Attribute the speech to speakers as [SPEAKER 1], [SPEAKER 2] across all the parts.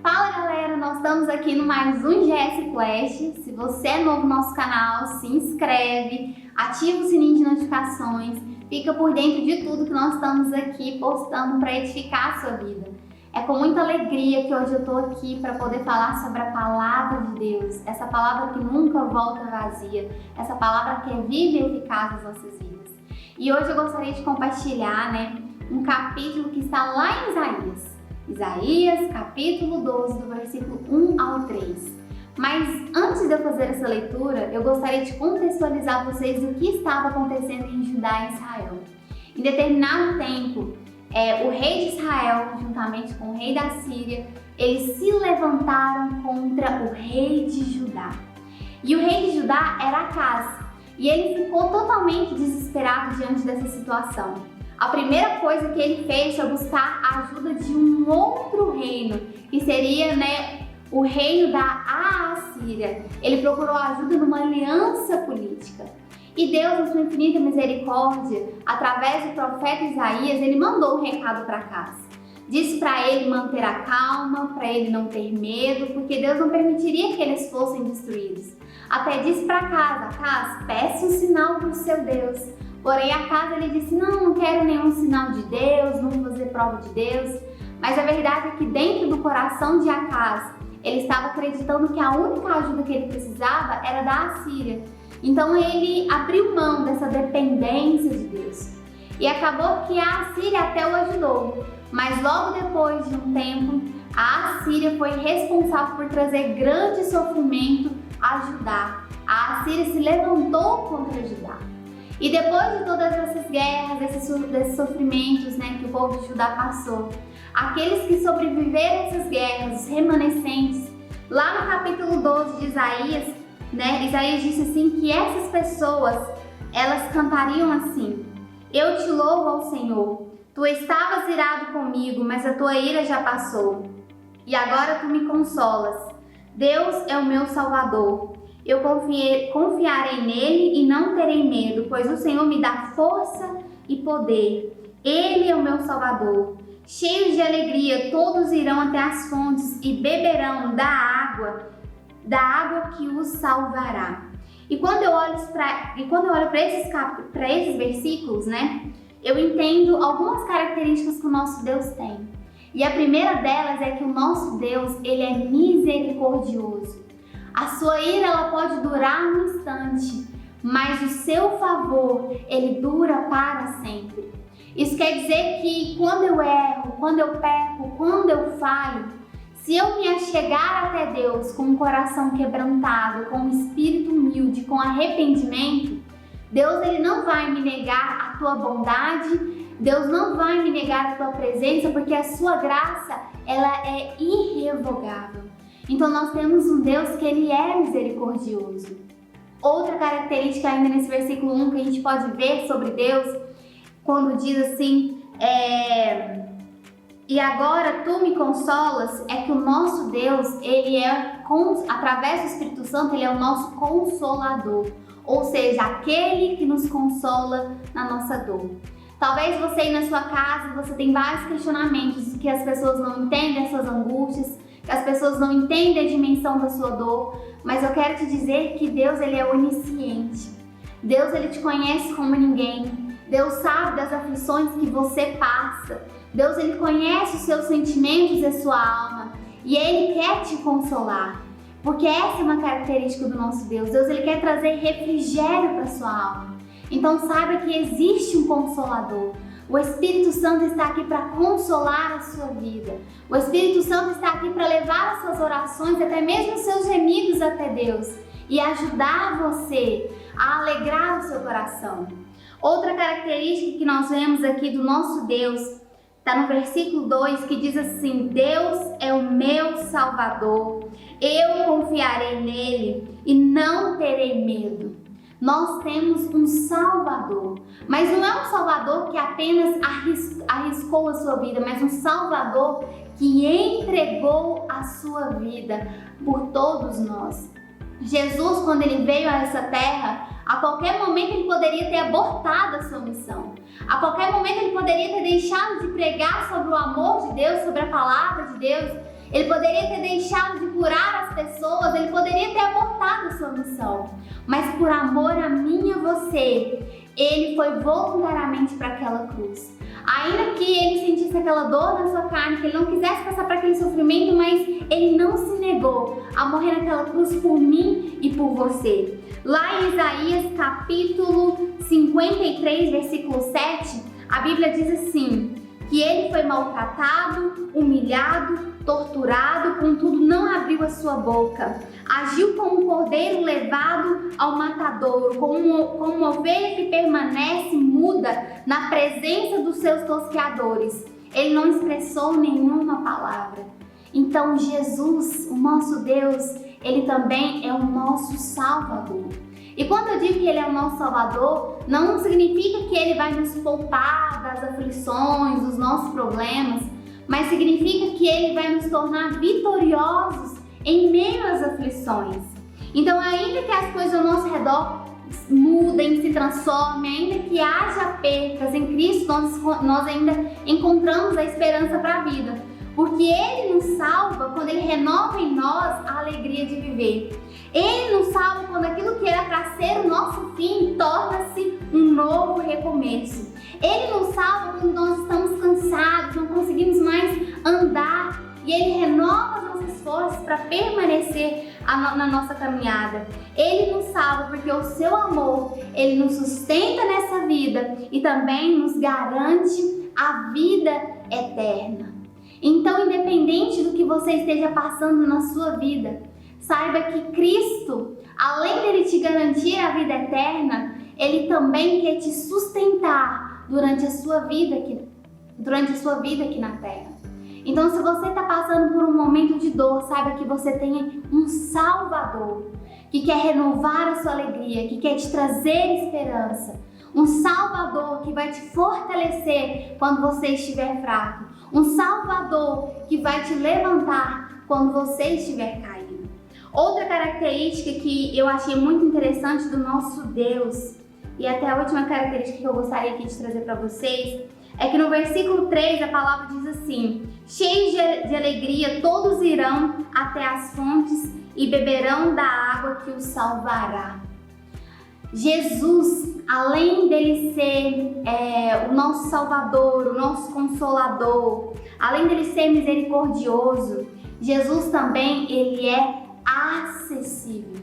[SPEAKER 1] Fala galera, nós estamos aqui no mais um GS Quest. Se você é novo no nosso canal, se inscreve, ativa o sininho de notificações, fica por dentro de tudo que nós estamos aqui postando para edificar a sua vida. É com muita alegria que hoje eu estou aqui para poder falar sobre a palavra de Deus, essa palavra que nunca volta vazia, essa palavra que é viva e eficaz nas nossas vidas. E hoje eu gostaria de compartilhar, um capítulo que está lá em Isaías, capítulo 12, do versículo 1 ao 3. Mas antes de eu fazer essa leitura, eu gostaria de contextualizar vocês o que estava acontecendo em Judá e Israel. Em determinado tempo, o rei de Israel, juntamente com o rei da Síria, eles se levantaram contra o rei de Judá. E o rei de Judá era Acaz, e ele ficou totalmente desesperado diante dessa situação. A primeira coisa que ele fez foi buscar a ajuda de um outro reino, que seria o reino da Assíria. Ele procurou ajuda numa aliança política. E Deus, em sua infinita misericórdia, através do profeta Isaías, ele mandou um recado para Acaz. Disse para ele manter a calma, para ele não ter medo, porque Deus não permitiria que eles fossem destruídos. Até disse para Acaz, peça um sinal para o seu Deus. Porém, Acaz ele disse, não quero nenhum sinal de Deus, não vou fazer prova de Deus. Mas a verdade é que dentro do coração de Acaz, ele estava acreditando que a única ajuda que ele precisava era da Assíria. Então ele abriu mão dessa dependência de Deus. E acabou que a Assíria até o ajudou. Mas logo depois de um tempo, a Assíria foi responsável por trazer grande sofrimento a Judá. A Assíria se levantou contra Judá. E depois de todas essas guerras, desses sofrimentos que o povo de Judá passou, aqueles que sobreviveram a essas guerras, os remanescentes, lá no capítulo 12 de Isaías, Isaías disse assim que essas pessoas, elas cantariam assim: eu te louvo ao Senhor, tu estavas irado comigo, mas a tua ira já passou, e agora tu me consolas. Deus é o meu Salvador. Eu confiarei nele e não terei medo, pois o Senhor me dá força e poder. Ele é o meu Salvador. Cheios de alegria, todos irão até as fontes e beberão da água que os salvará. E quando eu olho para esses versículos, eu entendo algumas características que o nosso Deus tem. E a primeira delas é que o nosso Deus, ele é misericordioso. A sua ira ela pode durar um instante, mas o seu favor, ele dura para sempre. Isso quer dizer que quando eu erro, quando eu peco, quando eu falho, se eu me achegar até Deus com um coração quebrantado, com um espírito humilde, com arrependimento, Deus ele não vai me negar a tua bondade, Deus não vai me negar a tua presença, porque a sua graça ela é irrevogável. Então nós temos um Deus que ele é misericordioso. Outra característica ainda nesse versículo 1 que a gente pode ver sobre Deus, quando diz assim, e agora tu me consolas, é que o nosso Deus, ele é, através do Espírito Santo, ele é o nosso consolador. Ou seja, aquele que nos consola na nossa dor. Talvez você aí na sua casa, você tem vários questionamentos, que as pessoas não entendem as suas angústias, que as pessoas não entendem a dimensão da sua dor, mas eu quero te dizer que Deus ele é onisciente. Deus ele te conhece como ninguém. Deus sabe das aflições que você passa. Deus ele conhece os seus sentimentos e a sua alma, e ele quer te consolar. Porque essa é uma característica do nosso Deus. Deus ele quer trazer refrigério para a sua alma. Então saiba que existe um consolador. O Espírito Santo está aqui para consolar a sua vida. O Espírito Santo está aqui para levar as suas orações, até mesmo os seus gemidos até Deus, e ajudar você a alegrar o seu coração. Outra característica que nós vemos aqui do nosso Deus está no versículo 2, que diz assim: Deus é o meu Salvador, eu confiarei nele e não terei medo. Nós temos um Salvador, mas não é um Salvador que apenas arriscou a sua vida, mas um Salvador que entregou a sua vida por todos nós. Jesus, quando ele veio a essa terra, a qualquer momento ele poderia ter abortado a sua missão. A qualquer momento ele poderia ter deixado de pregar sobre o amor de Deus, sobre a palavra de Deus, ele poderia ter deixado de curar as pessoas, ele poderia ter abortado a sua missão. Mas por amor a mim e a você, ele foi voluntariamente para aquela cruz. Ainda que ele sentisse aquela dor na sua carne, que ele não quisesse passar por aquele sofrimento, mas ele não se negou a morrer naquela cruz por mim e por você. Lá em Isaías capítulo 53, versículo 7, a Bíblia diz assim, que ele foi maltratado, humilhado, torturado, contudo não abriu a sua boca. Agiu como um cordeiro levado ao matadouro, como uma ovelha que permanece muda na presença dos seus tosqueadores. Ele não expressou nenhuma palavra. Então Jesus, o nosso Deus, ele também é o nosso Salvador. E quando eu digo que ele é o nosso Salvador, não significa que ele vai nos poupar das aflições, dos nossos problemas, mas significa que ele vai nos tornar vitoriosos em meio às aflições. Então, ainda que as coisas ao nosso redor mudem, se transformem, ainda que haja percas, em Cristo nós ainda encontramos a esperança para a vida. Porque Ele nos salva quando Ele renova em nós a alegria de viver. Ele nos salva quando aquilo que era para ser o nosso fim torna-se um novo recomeço. Ele nos salva quando nós estamos cansados, não conseguimos mais andar. E Ele renova as nossas forças para permanecer na nossa caminhada. Ele nos salva porque o seu amor, Ele nos sustenta nessa vida e também nos garante a vida eterna. Então, independente do que você esteja passando na sua vida, saiba que Cristo, além dele te garantir a vida eterna, Ele também quer te sustentar durante a sua vida aqui na Terra. Então, se você está passando por um momento de dor, saiba que você tem um Salvador que quer renovar a sua alegria, que quer te trazer esperança. Um Salvador que vai te fortalecer quando você estiver fraco. Um Salvador que vai te levantar quando você estiver caído. Outra característica que eu achei muito interessante do nosso Deus, e até a última característica que eu gostaria aqui de trazer para vocês, é que no versículo 3 a palavra diz assim: cheios de alegria todos irão até as fontes e beberão da água que os salvará. Jesus, além dele ser o nosso Salvador, o nosso Consolador, além dele ser misericordioso, Jesus também ele é acessível.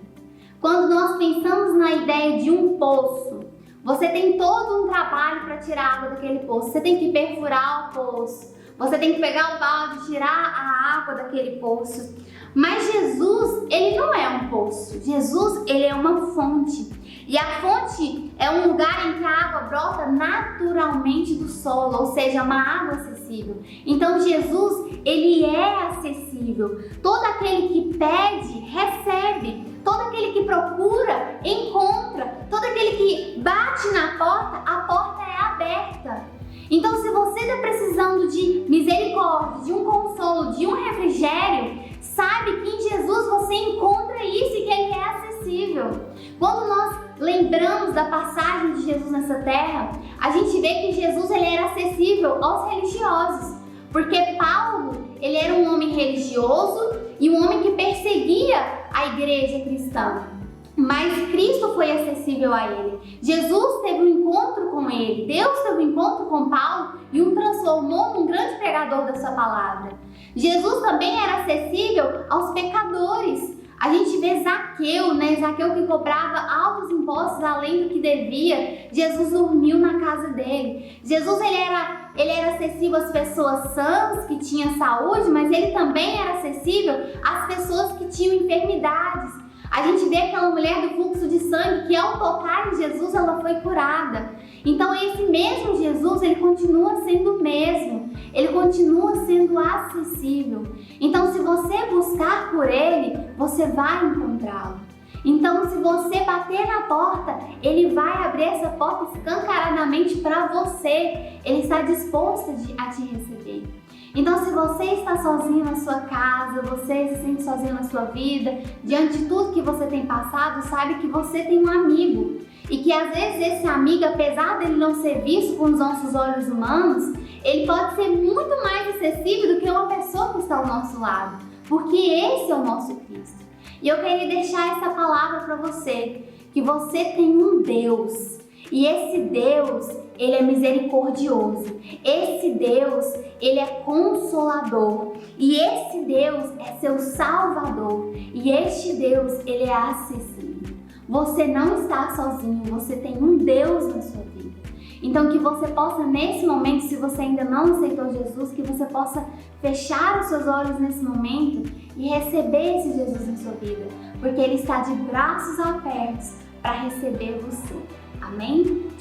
[SPEAKER 1] Quando nós pensamos na ideia de um poço, você tem todo um trabalho para tirar água daquele poço. Você tem que perfurar o poço, você tem que pegar o balde e tirar a água daquele poço. Mas Jesus, ele não é um poço. Jesus, ele é uma fonte. E a fonte é um lugar em que a água brota naturalmente do solo, ou seja, uma água acessível. Então Jesus, ele é acessível. Todo aquele que pede, recebe. Todo aquele que procura, encontra. Todo aquele que bate na porta, a porta é aberta. Então, se você está precisando de misericórdia, de um consolo, de um refrigério, sabe que em Jesus você encontra isso e que Ele é acessível. Quando nós lembramos da passagem de Jesus nessa terra, a gente vê que Jesus ele era acessível aos religiosos. Porque Paulo, ele era um homem religioso e um homem que perseguia a igreja cristã. Mas Cristo foi acessível a ele. Jesus teve um encontro com ele. Deus teve um encontro com Paulo e o transformou num grande pregador da sua palavra. Jesus também era acessível aos pecadores. A gente vê Zaqueu, Zaqueu que cobrava altos impostos além do que devia. Jesus dormiu na casa dele. Jesus ele era acessível às pessoas sãs que tinham saúde, mas ele também era acessível às pessoas que tinham enfermidades. A gente vê aquela mulher do fluxo de sangue que ao tocar em Jesus ela foi curada. Então esse mesmo Jesus, ele continua sendo o mesmo. Ele continua sendo acessível. Então se você buscar por ele, você vai encontrá-lo. Então se você bater na porta, ele vai abrir essa porta escancaradamente para você. Ele está disposto a te receber. Então, se você está sozinho na sua casa, você se sente sozinho na sua vida, diante de tudo que você tem passado, sabe que você tem um amigo. E que às vezes esse amigo, apesar dele não ser visto com os nossos olhos humanos, ele pode ser muito mais acessível do que uma pessoa que está ao nosso lado, porque esse é o nosso Cristo. E eu queria deixar essa palavra para você, que você tem um Deus, e esse Deus, ele é misericordioso, esse Deus, ele é consolador, e esse Deus é seu Salvador, e este Deus, ele é acessível. Você não está sozinho, você tem um Deus na sua vida. Então que você possa nesse momento, se você ainda não aceitou Jesus, que você possa fechar os seus olhos nesse momento e receber esse Jesus na sua vida, porque ele está de braços abertos para receber você. Amém?